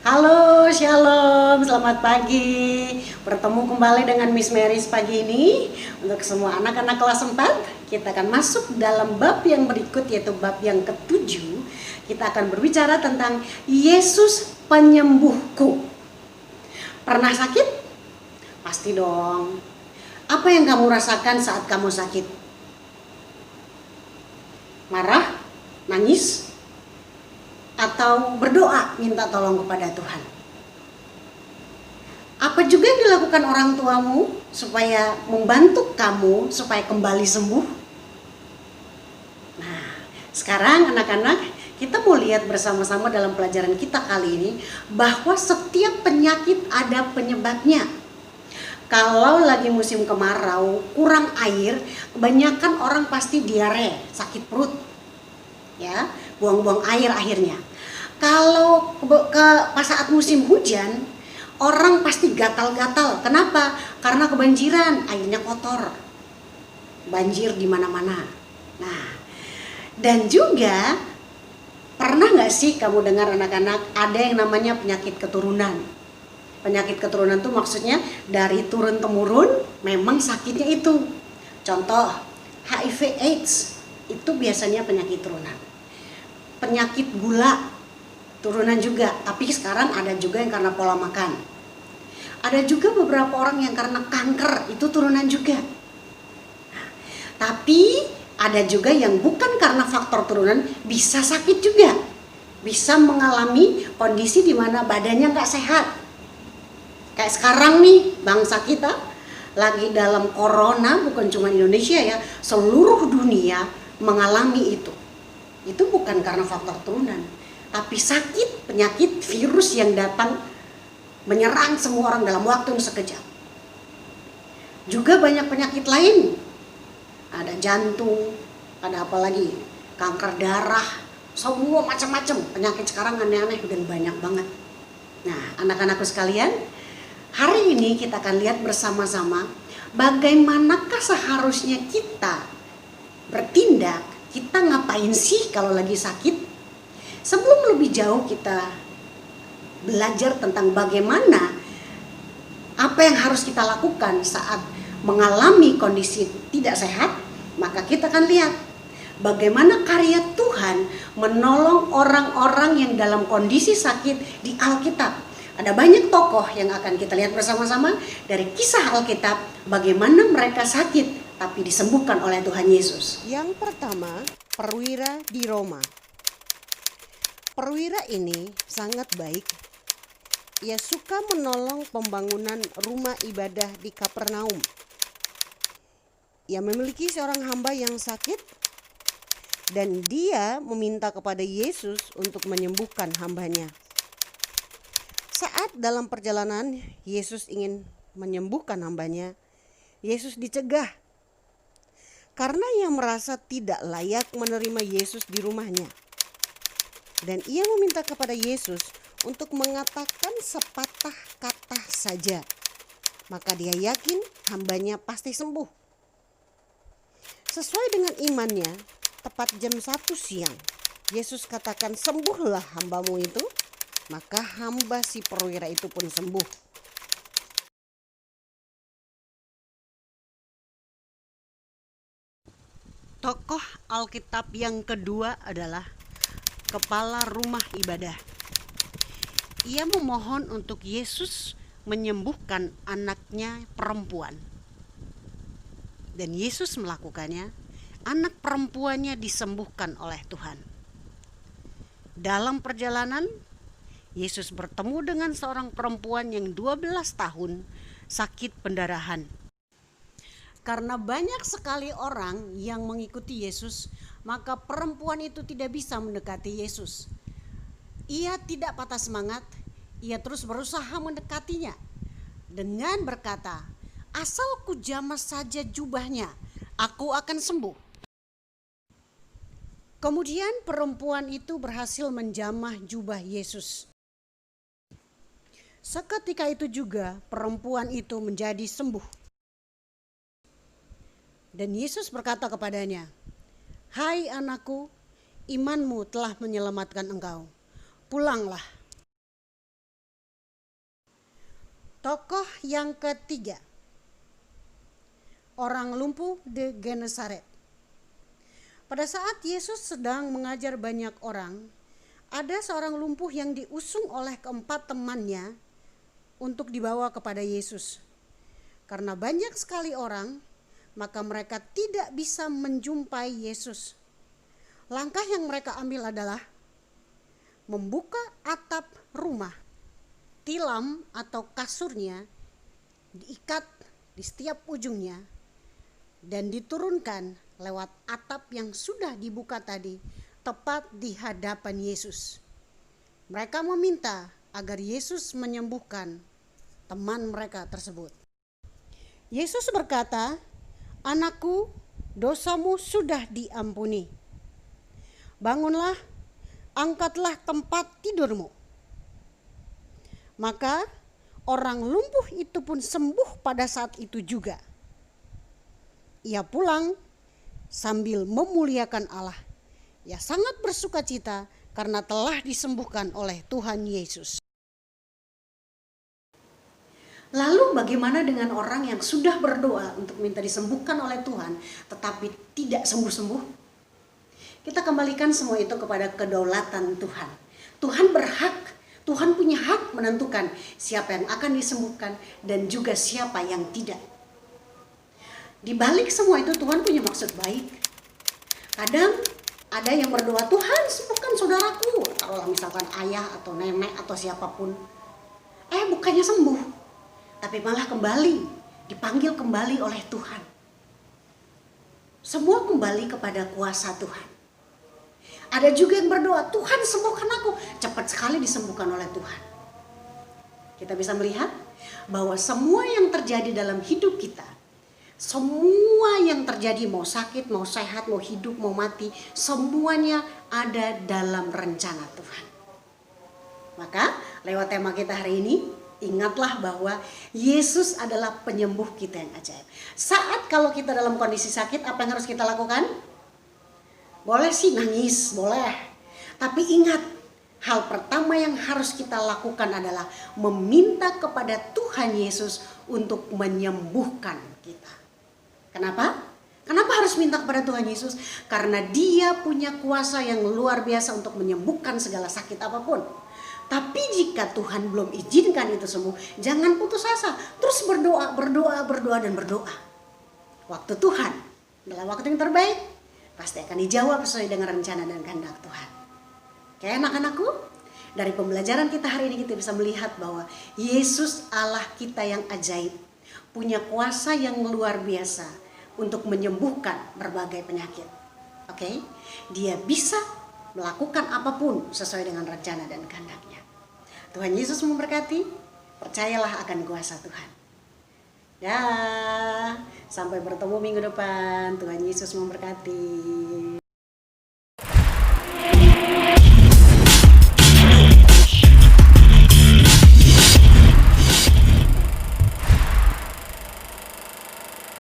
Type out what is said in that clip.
Halo, shalom, selamat pagi. Bertemu kembali dengan Miss Mary pagi ini. Untuk semua anak-anak kelas 4, kita akan masuk dalam bab yang berikut, yaitu bab yang ke-7. Kita akan berbicara tentang Yesus penyembuhku. Pernah sakit? Pasti dong. Apa yang kamu rasakan saat kamu sakit? Marah? Nangis? Atau berdoa minta tolong kepada Tuhan? Apa juga yang dilakukan orang tuamu supaya membantu kamu supaya kembali sembuh? Nah, sekarang anak-anak, kita mau lihat bersama-sama dalam pelajaran kita kali ini bahwa setiap penyakit ada penyebabnya. Kalau lagi musim kemarau, kurang air, kebanyakan orang pasti diare, sakit perut. Ya, buang-buang air akhirnya. Kalau pas saat musim hujan, orang pasti gatal-gatal. Kenapa? Karena kebanjiran, airnya kotor. Banjir di mana-mana. Nah, dan juga pernah nggak sih kamu dengar anak-anak ada yang namanya penyakit keturunan? Penyakit keturunan itu maksudnya dari turun-temurun memang sakitnya itu. Contoh, HIV/AIDS itu biasanya penyakit turunan. Penyakit gula turunan juga, tapi sekarang ada juga yang karena pola makan. Ada juga beberapa orang yang karena kanker, itu turunan juga. Nah, tapi ada juga yang bukan karena faktor turunan, bisa sakit juga. Bisa mengalami kondisi di mana badannya nggak sehat. Kayak sekarang nih, bangsa kita lagi dalam corona, bukan cuma Indonesia ya, seluruh dunia mengalami itu. Itu bukan karena faktor turunan, tapi sakit, penyakit, virus yang datang menyerang semua orang dalam waktu yang sekejap. Juga banyak penyakit lain, ada jantung, ada apa lagi, kanker darah, semua macam-macam penyakit sekarang aneh-aneh dan banyak banget. Nah, anak-anakku sekalian, hari ini kita akan lihat bersama-sama bagaimanakah seharusnya kita bertindak. Kita ngapain sih kalau lagi sakit? Sebelum lebih jauh kita belajar tentang bagaimana apa yang harus kita lakukan saat mengalami kondisi tidak sehat, maka kita akan lihat bagaimana karya Tuhan menolong orang-orang yang dalam kondisi sakit di Alkitab. Ada banyak tokoh yang akan kita lihat bersama-sama dari kisah Alkitab, bagaimana mereka sakit tapi disembuhkan oleh Tuhan Yesus. Yang pertama, perwira di Roma. Perwira ini sangat baik. Ia suka menolong pembangunan rumah ibadah di Kapernaum. Ia memiliki seorang hamba yang sakit dan dia meminta kepada Yesus untuk menyembuhkan hambanya. Saat dalam perjalanan Yesus ingin menyembuhkan hambanya, Yesus dicegah karena ia merasa tidak layak menerima Yesus di rumahnya. Dan ia meminta kepada Yesus untuk mengatakan sepatah kata saja. Maka dia yakin hambanya pasti sembuh. Sesuai dengan imannya, tepat jam 1 siang, Yesus katakan, "Sembuhlah hambamu itu." Maka hamba si perwira itu pun sembuh. Tokoh Alkitab yang kedua adalah kepala rumah ibadah. Ia memohon untuk Yesus menyembuhkan anaknya perempuan. Dan Yesus melakukannya, anak perempuannya disembuhkan oleh Tuhan. Dalam perjalanan, Yesus bertemu dengan seorang perempuan yang 12 tahun sakit pendarahan. Karena banyak sekali orang yang mengikuti Yesus, maka perempuan itu tidak bisa mendekati Yesus. Ia tidak patah semangat, ia terus berusaha mendekatinya dengan berkata, "Asal ku jamah saja jubahnya, aku akan sembuh." Kemudian perempuan itu berhasil menjamah jubah Yesus. Seketika itu juga perempuan itu menjadi sembuh. Dan Yesus berkata kepadanya, "Hai anakku, imanmu telah menyelamatkan engkau. Pulanglah." Tokoh yang ketiga, orang lumpuh di Genesaret. Pada saat Yesus sedang mengajar banyak orang, ada seorang lumpuh yang diusung oleh keempat temannya untuk dibawa kepada Yesus. Karena banyak sekali orang, maka mereka tidak bisa menjumpai Yesus. Langkah yang mereka ambil adalah membuka atap rumah. Tilam atau kasurnya diikat di setiap ujungnya dan diturunkan lewat atap yang sudah dibuka tadi, tepat di hadapan Yesus. Mereka meminta agar Yesus menyembuhkan teman mereka tersebut. Yesus berkata, "Anakku, dosamu sudah diampuni. Bangunlah, angkatlah tempat tidurmu." Maka orang lumpuh itu pun sembuh pada saat itu juga. Ia pulang sambil memuliakan Allah. Ia sangat bersukacita karena telah disembuhkan oleh Tuhan Yesus. Lalu bagaimana dengan orang yang sudah berdoa untuk minta disembuhkan oleh Tuhan tetapi tidak sembuh-sembuh? Kita kembalikan semua itu kepada kedaulatan Tuhan. Tuhan berhak, Tuhan punya hak menentukan siapa yang akan disembuhkan dan juga siapa yang tidak. Di balik semua itu Tuhan punya maksud baik. Kadang ada yang berdoa, "Tuhan sembuhkan saudaraku." Taruhlah misalkan ayah atau nenek atau siapapun. Bukannya sembuh, tapi malah kembali, dipanggil kembali oleh Tuhan. Semua kembali kepada kuasa Tuhan. Ada juga yang berdoa, "Tuhan sembuhkan aku." Cepat sekali disembuhkan oleh Tuhan. Kita bisa melihat bahwa semua yang terjadi dalam hidup kita, semua yang terjadi, mau sakit, mau sehat, mau hidup, mau mati, semuanya ada dalam rencana Tuhan. Maka lewat tema kita hari ini, ingatlah bahwa Yesus adalah penyembuh kita yang ajaib. Saat kalau kita dalam kondisi sakit, apa yang harus kita lakukan? Boleh sih nangis, boleh. Tapi ingat, hal pertama yang harus kita lakukan adalah meminta kepada Tuhan Yesus untuk menyembuhkan kita. Kenapa? Kenapa harus minta kepada Tuhan Yesus? Karena Dia punya kuasa yang luar biasa untuk menyembuhkan segala sakit apapun. Tapi jika Tuhan belum izinkan itu sembuh, jangan putus asa. Terus berdoa, dan berdoa. Waktu Tuhan adalah waktu yang terbaik, pasti akan dijawab sesuai dengan rencana dan kehendak Tuhan. Oke anak-anakku, dari pembelajaran kita hari ini kita bisa melihat bahwa Yesus Allah kita yang ajaib, punya kuasa yang luar biasa untuk menyembuhkan berbagai penyakit. Oke, Dia bisa melakukan apapun sesuai dengan rencana dan kehendaknya. Tuhan Yesus memberkati, percayalah akan kuasa Tuhan. Dah, sampai bertemu minggu depan. Tuhan Yesus memberkati.